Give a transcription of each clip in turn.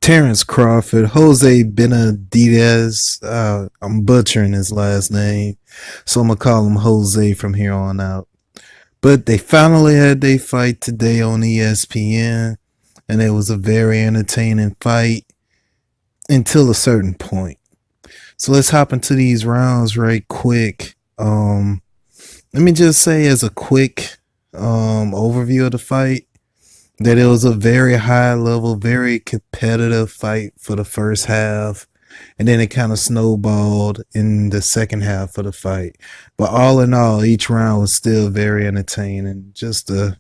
Terrence Crawford, Jose Benavidez. I'm butchering his last name, so I'm gonna call him Jose from here on out. But they finally had their fight today on ESPN, and it was a very entertaining fight until a certain point. So let's hop into these rounds right quick. Let me just say, as a quick overview of the fight, that it was a very high level, very competitive fight for the first half. And then it kind of snowballed in the second half of the fight. But all in all, each round was still very entertaining. Just a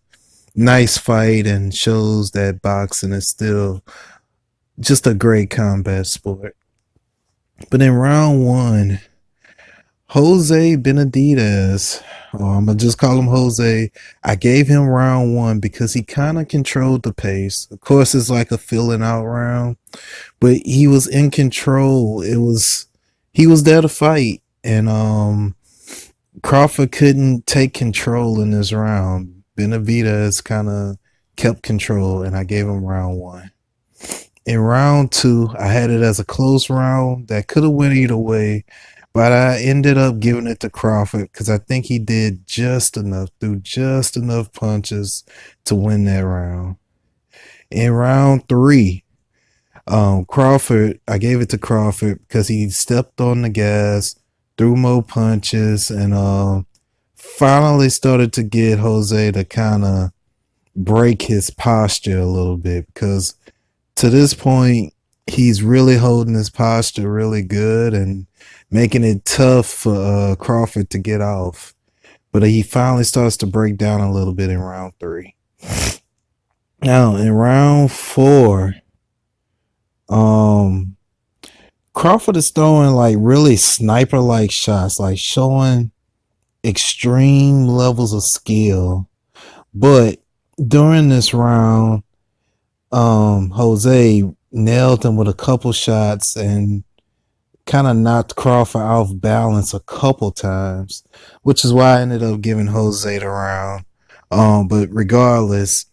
nice fight and shows that boxing is still just a great combat sport. But in round one, Jose Benavidez, I'm going to just call him Jose. I gave him round one because he kind of controlled the pace. Of course, it's like a filling out round, but he was in control. He was there to fight, and Crawford couldn't take control in this round. Benavidez kind of kept control, and I gave him round one. In round two, I had it as a close round that could have went either way, but I ended up giving it to Crawford because I think he did threw just enough punches to win that round. In round three, I gave it to Crawford because he stepped on the gas, threw more punches, and finally started to get Jose to kind of break his posture a little bit, because to this point, he's really holding his posture really good and making it tough for Crawford to get off. But he finally starts to break down a little bit in round three. Now, in round four, Crawford is throwing like really sniper-like shots, like showing extreme levels of skill. But during this round, Jose nailed him with a couple shots and kind of knocked Crawford off balance a couple times, which is why I ended up giving Jose the round. But regardless,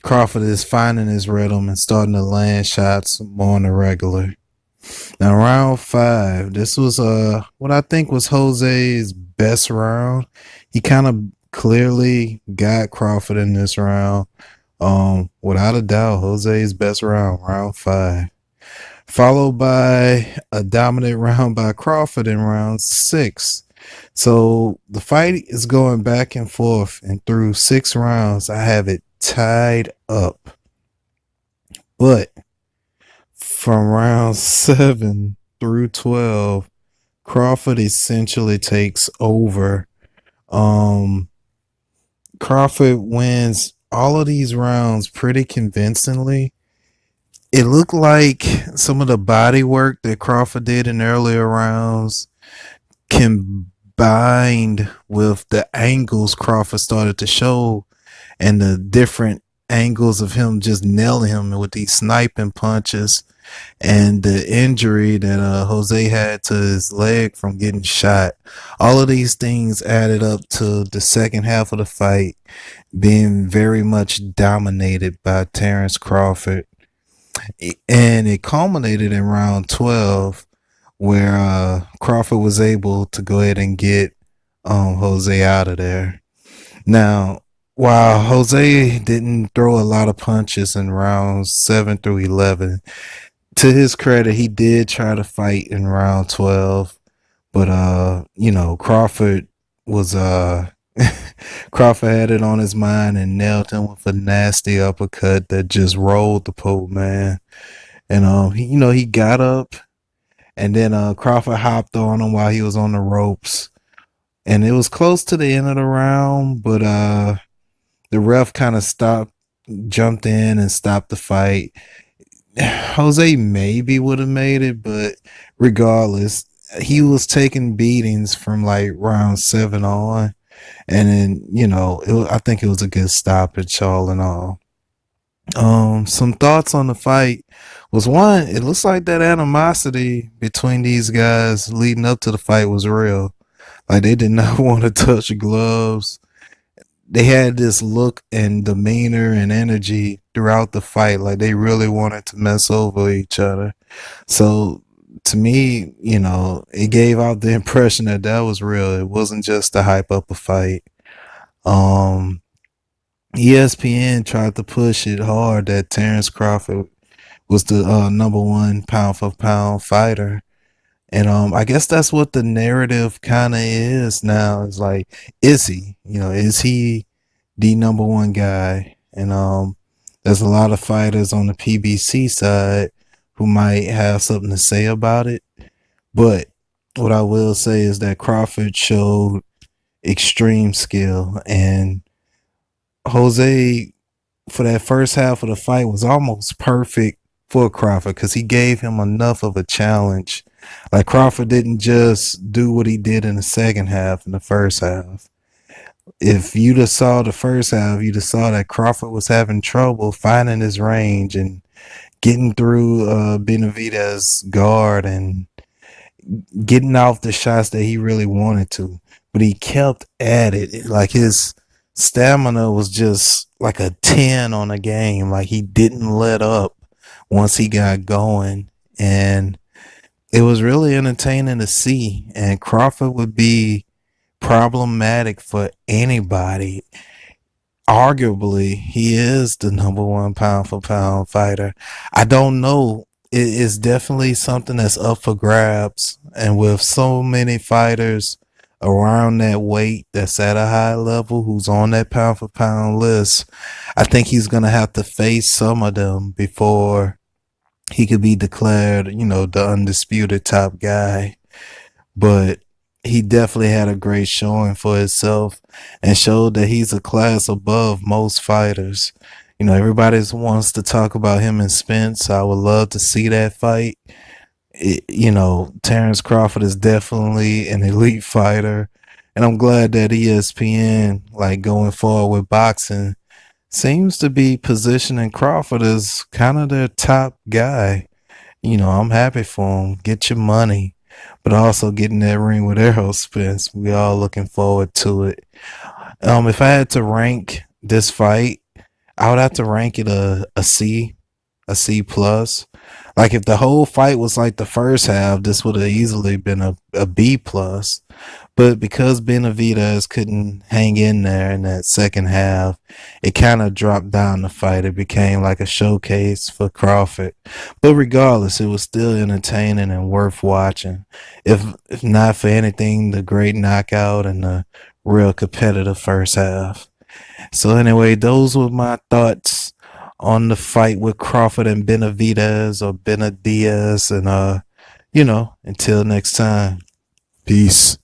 Crawford is finding his rhythm and starting to land shots more on the regular. Now, round five, this was what I think was Jose's best round. He kind of clearly got Crawford in this round. Without a doubt, Jose's best round, round five. Followed by a dominant round by Crawford in round six. So the fight is going back and forth, and through 6 rounds, I have it tied up. But from round 7 through 12, Crawford essentially takes over. Crawford wins all of these rounds pretty convincingly. It looked like some of the body work that Crawford did in earlier rounds combined with the angles Crawford started to show and the different angles of him just nailing him with these sniping punches and the injury that Jose had to his leg from getting shot. All of these things added up to the second half of the fight being very much dominated by Terrence Crawford. And it culminated in round 12, where Crawford was able to go ahead and get Jose out of there. Now, while Jose didn't throw a lot of punches in rounds 7 through 11, to his credit, he did try to fight in round 12. But, Crawford was Crawford had it on his mind and nailed him with a nasty uppercut that just rolled the pole, man. And he got up, and then Crawford hopped on him while he was on the ropes, and it was close to the end of the round, but the ref kind of jumped in and stopped the fight. Jose maybe would have made it, but regardless, he was taking beatings from like round 7 on. And then, I think it was a good stoppage all in all. Some thoughts on the fight was, one, it looks like that animosity between these guys leading up to the fight was real. Like, they did not want to touch gloves. They had this look and demeanor and energy throughout the fight. Like they really wanted to mess over each other. So to me, it gave out the impression that that was real. It wasn't just to hype up a fight. Um, ESPN tried to push it hard that Terrence Crawford was the number one pound for pound fighter. And I guess that's what the narrative kind of is now. It's like, is he? Is he the number one guy? And there's a lot of fighters on the PBC side who might have something to say about it. But what I will say is that Crawford showed extreme skill, and Jose, for that first half of the fight, was almost perfect for Crawford because he gave him enough of a challenge. Like Crawford didn't just do what he did in the second half in the first half. If you'd have saw the first half, you'd have saw that Crawford was having trouble finding his range and getting through Benavidez' guard and getting off the shots that he really wanted to. But he kept at it. Like his stamina was just like a 10 on a game. Like he didn't let up once he got going. And it was really entertaining to see. And Crawford would be problematic for anybody. Arguably, he is the number one pound for pound fighter. I don't know. It is definitely something that's up for grabs. And with so many fighters around that weight that's at a high level who's on that pound for pound list, I think he's going to have to face some of them before he could be declared, the undisputed top guy. But he definitely had a great showing for himself and showed that he's a class above most fighters. Everybody wants to talk about him and Spence. I would love to see that fight. Terrence Crawford is definitely an elite fighter. And I'm glad that ESPN, like going forward with boxing, seems to be positioning Crawford as kind of their top guy. I'm happy for him. Get your money. But also getting that ring with Errol Spence. We all looking forward to it. If I had to rank this fight, I would have to rank it a C plus. Like if the whole fight was like the first half, this would have easily been a B plus. But because Benavidez couldn't hang in there in that second half, it kind of dropped down the fight. It became like a showcase for Crawford. But regardless, it was still entertaining and worth watching. If not for anything, the great knockout and the real competitive first half. So anyway, those were my thoughts on the fight with Crawford and Benavidez or Benavidez. And until next time. Peace.